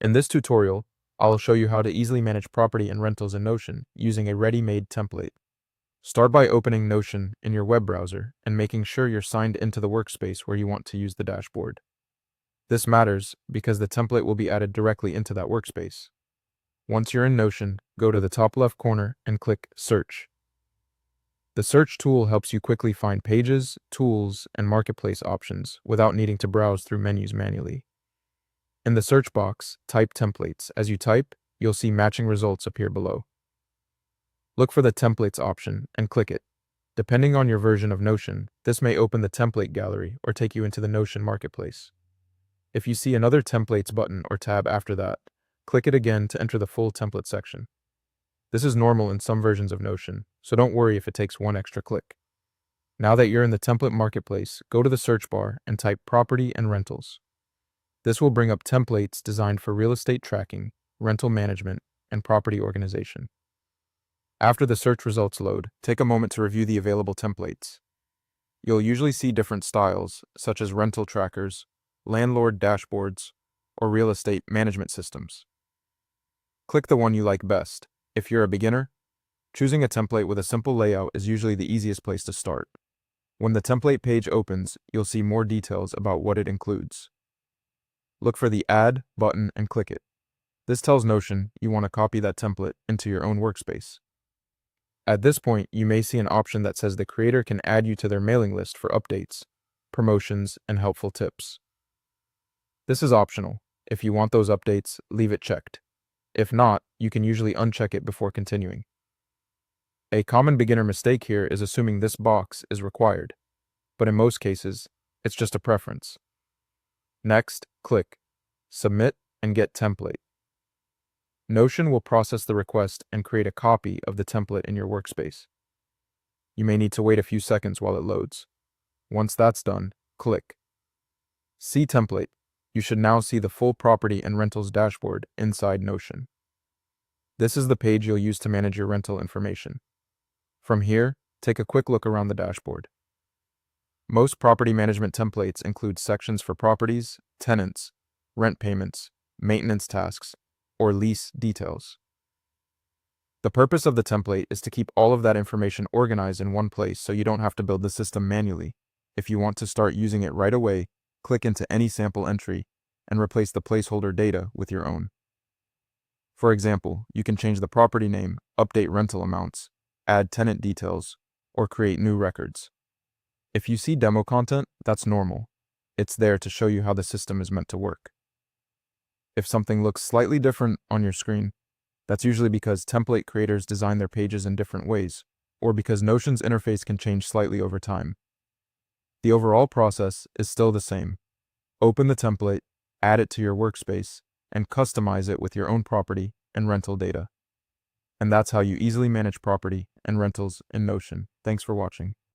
In this tutorial, I'll show you how to easily manage property and rentals in Notion using a ready-made template. Start by opening Notion in your web browser and making sure you're signed into the workspace where you want to use the dashboard. This matters because the template will be added directly into that workspace. Once you're in Notion, go to the top left corner and click Search. The search tool helps you quickly find pages, tools, and marketplace options without needing to browse through menus manually. In the search box, type templates. As you type, you'll see matching results appear below. Look for the templates option and click it. Depending on your version of Notion, this may open the template gallery or take you into the Notion marketplace. If you see another templates button or tab after that, click it again to enter the full template section. This is normal in some versions of Notion, so don't worry if it takes one extra click. Now that you're in the template marketplace, go to the search bar and type property and rentals. This will bring up templates designed for real estate tracking, rental management, and property organization. After the search results load, take a moment to review the available templates. You'll usually see different styles, such as rental trackers, landlord dashboards, or real estate management systems. Click the one you like best. If you're a beginner, choosing a template with a simple layout is usually the easiest place to start. When the template page opens, you'll see more details about what it includes. Look for the Add button and click it. This tells Notion you want to copy that template into your own workspace. At this point, you may see an option that says the creator can add you to their mailing list for updates, promotions, and helpful tips. This is optional. If you want those updates, leave it checked. If not, you can usually uncheck it before continuing. A common beginner mistake here is assuming this box is required, but in most cases, it's just a preference. Next, click Submit and Get Template. Notion will process the request and create a copy of the template in your workspace. You may need to wait a few seconds while it loads. Once that's done, click See Template. You should now see the full property and rentals dashboard inside Notion. This is the page you'll use to manage your rental information. From here, take a quick look around the dashboard. Most property management templates include sections for properties, tenants, rent payments, maintenance tasks, or lease details. The purpose of the template is to keep all of that information organized in one place so you don't have to build the system manually. If you want to start using it right away, click into any sample entry and replace the placeholder data with your own. For example, you can change the property name, update rental amounts, add tenant details, or create new records. If you see demo content, that's normal. It's there to show you how the system is meant to work. If something looks slightly different on your screen, that's usually because template creators design their pages in different ways, or because Notion's interface can change slightly over time. The overall process is still the same. Open the template, add it to your workspace, and customize it with your own property and rental data. And that's how you easily manage property and rentals in Notion. Thanks for watching.